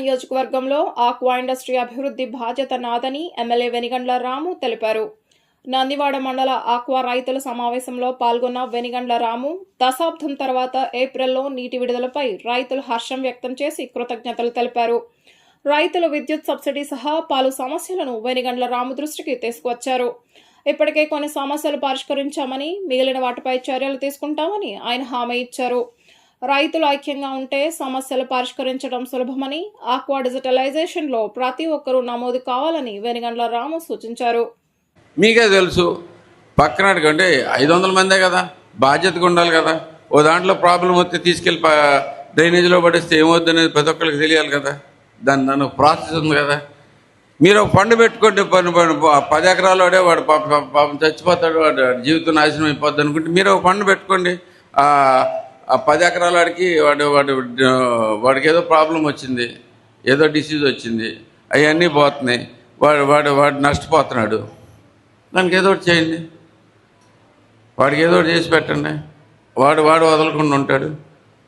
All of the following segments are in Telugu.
నియోజకవర్గంలో ఆక్వా ఇండస్ట్రీ అభివృద్ధి బాధ్యత నాదని ఎమ్మెల్యే వెనిగండ్ల రాము తెలిపారు. నందివాడ మండల ఆక్వా రైతుల సమావేశంలో పాల్గొన్న వెనిగండ్ల రాము దశాబ్దం తర్వాత ఏప్రిల్లో నీటి విడుదలపై రైతులు హర్షం వ్యక్తం చేసి కృతజ్ఞతలు తెలిపారు. రైతులు విద్యుత్ సబ్సిడీ సహా పలు సమస్యలను వెనిగండ్ల రాము దృష్టికి తీసుకువచ్చారు. ఇప్పటికే కొన్ని సమస్యలు పరిష్కరించామని, మిగిలిన వాటిపై చర్యలు తీసుకుంటామని ఆయన హామీ ఇచ్చారు. రైతులు ఐక్యంగా ఉంటే సమస్యలు పరిష్కరించడం సులభమని, ఆక్వా డిజిటలైజేషన్లో ప్రతి ఒక్కరూ నమోదు కావాలని వెనిగండ్ల రాము సూచించారు. మీకే తెలుసు, పక్కనాడు కంటే 500 మందే కదా, బాధ్యతగా ఉండాలి కదా. ఓ దాంట్లో ప్రాబ్లం వస్తే తీసుకెళ్ళి డ్రైనేజీలో పడేస్తే ఏమవుద్దనేది ప్రతి ఒక్కరికి తెలియాలి కదా. దాని ప్రాసెస్ ఉంది కదా. మీరు ఒక ఫండ్ పెట్టుకోండి, 10 ఎకరాలు వాడే వాడు పాపం చచ్చిపోతాడు, వాడు జీవితం నాశనం అయిపోద్ది అనుకుంటే మీరు ఒక ఫండ్ పెట్టుకోండి. ఆ 10 ఎకరాల వాడికి ఏదో ప్రాబ్లం వచ్చింది, ఏదో డిసీజ్ వచ్చింది, అవన్నీ పోతున్నాయి, వాడు నష్టపోతున్నాడు. దానికి ఏదో ఒకటి చేయండి, వాడికి ఏదో ఒకటి చేసి పెట్టండి. వాడు వదలకుండా ఉంటాడు.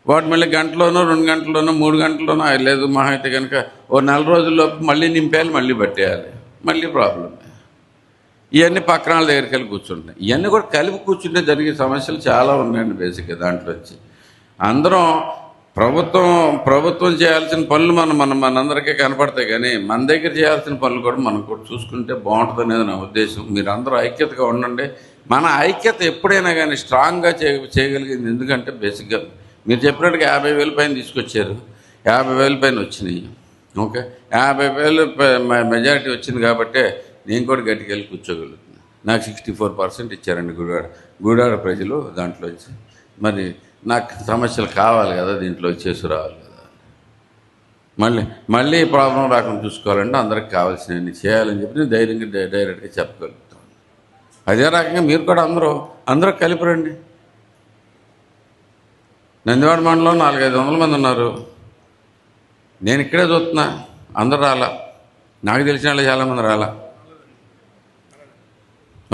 వాడు మళ్ళీ గంటలోనో 2 గంటల్లోనో 3 గంటల్లోనో లేదు, మహా అయితే కనుక ఓ 4 రోజుల్లోపు మళ్ళీ నింపేయాలి, మళ్ళీ పట్టేయాలి, మళ్ళీ ప్రాబ్లం. ఇవన్నీ పక్కన వాళ్ళ దగ్గరికి వెళ్ళి కూర్చుంటాయి. ఇవన్నీ కూడా కలిపి కూర్చుంటే జరిగే సమస్యలు చాలా ఉన్నాయండి. బేసిక్గా దాంట్లో వచ్చి అందరం ప్రభుత్వం చేయాల్సిన పనులు మనందరికీ కనపడతాయి, కానీ మన దగ్గర చేయాల్సిన పనులు కూడా మనం కూడా చూసుకుంటే బాగుంటుంది అనేది నా ఉద్దేశం. మీరు అందరూ ఐక్యతగా ఉండండి. మన ఐక్యత ఎప్పుడైనా కానీ స్ట్రాంగ్గా చేయగలిగింది. ఎందుకంటే బేసిక్గా మీరు చెప్పినట్టుగా 50,000 పైన తీసుకొచ్చారు, 50,000 పైన వచ్చినాయి. ఓకే, 50,000 మెజారిటీ వచ్చింది కాబట్టే నేను కూడా గట్టికి వెళ్ళి కూర్చోగలుగుతున్నాను. నాకు 64% ఇచ్చారండి గూడాడ ప్రజలు. దాంట్లో వచ్చి మరి నాకు సమస్యలు కావాలి కదా, దీంట్లో చేసి రావాలి కదా. మళ్ళీ ప్రాబ్లం రాకుండా చూసుకోవాలంటే అందరికి కావాల్సినవన్నీ చేయాలని చెప్పి నేను ధైర్యంగా డైరెక్ట్గా చెప్పగలుగుతాను. అదే రకంగా మీరు కూడా అందరూ కలిపి రండి. నందివాడ మండలం 400-500 మంది ఉన్నారు. నేను ఇక్కడే చూస్తున్నా, అందరు రాలా. నాకు తెలిసిన వాళ్ళు చాలామంది రాలా.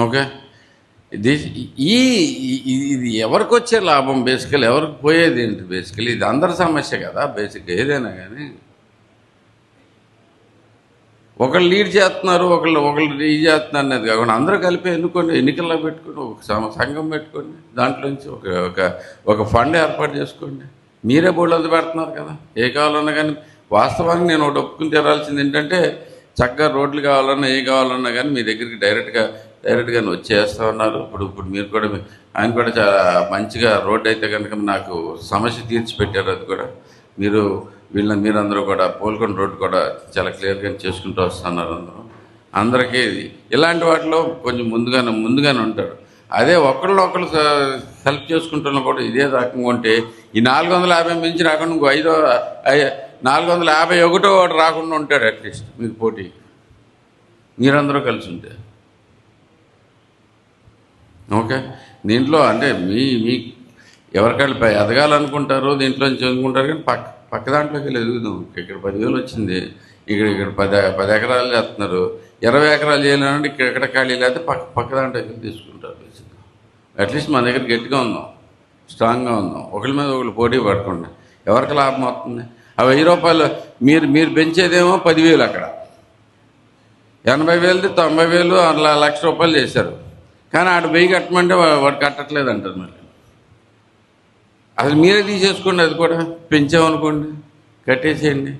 ఓకే, ఇది ఎవరికి వచ్చే లాభం? బేసికలీ ఎవరికి పోయేది ఏంటి? బేసికలీ ఇది అందరి సమస్య కదా. బేసిక్గా ఏదైనా కానీ ఒకళ్ళు లీడ్ చేస్తున్నారు, ఒకళ్ళు లీడ్ చేస్తున్నారు అనేది కాకుండా అందరూ కలిపి ఎన్నుకోండి, ఎన్నికల్లో పెట్టుకోండి, ఒక సంఘం పెట్టుకోండి, దాంట్లోంచి ఒక ఫండ్ ఏర్పాటు చేసుకోండి. మీరే బోర్డు పెడుతున్నారు కదా. ఏ కావాలన్నా కానీ వాస్తవానికి నేను ఒకటి ఒప్పుకుని తీరాల్సింది ఏంటంటే, చక్కగా రోడ్లు కావాలన్నా ఏ కావాలన్నా కానీ మీ దగ్గరికి డైరెక్ట్గా వచ్చేస్తూ ఉన్నారు. ఇప్పుడు మీరు కూడా ఆయన కూడా చాలా మంచిగా రోడ్డు అయితే కనుక నాకు సమస్య తీర్చిపెట్టారు. అది కూడా మీరందరూ కూడా పోల్కొండ రోడ్డు కూడా చాలా క్లియర్గా చేసుకుంటూ వస్తున్నారు. అందరికీ ఇలాంటి వాటిలో కొంచెం ముందుగానే ఉంటారు. అదే ఒకళ్ళు హెల్ప్ చేసుకుంటున్నా కూడా ఇదే రకంగా ఉంటే ఈ 450 మించి రాకుండా ఇంకో 451 వాడు రాకుండా ఉంటాడు అట్లీస్ట్ మీకు పోటీ. మీరందరూ కలిసి ఉంటే ఓకే. దీంట్లో అంటే మీ ఎవరికాళ్ళు ఎదగాలనుకుంటారో దీంట్లో చదువుకుంటారు, కానీ పక్క దాంట్లోకి వెళ్ళి ఎదుగుదాం. ఇక్కడ 10,000 వచ్చింది, ఇక్కడ 10 ఎకరాలు చేస్తున్నారు, 20 ఎకరాలు చేయాలంటే ఇక్కడ ఖాళీ లేకపోతే పక్క దాంట్లోకి వెళ్ళి తీసుకుంటారు. బేసిక్గా అట్లీస్ట్ మన దగ్గర గట్టిగా ఉందాం, స్ట్రాంగ్గా ఉందాం. ఒకరి మీద ఒకళ్ళు పోటీ పడకుండా ఎవరికి లాభం అవుతుంది? ఆ 1000 రూపాయలు మీరు పెంచేదేమో 10,000, అక్కడ 80,000 90,000 1,00,000 చేశారు. కానీ ఆడు 1000 కట్టమంటే వాడు కట్టట్లేదు అంటారు. మళ్ళీ అసలు మీరే తీసేసుకోండి, అది కూడా పెంచామనుకోండి, కట్టేసేయండి.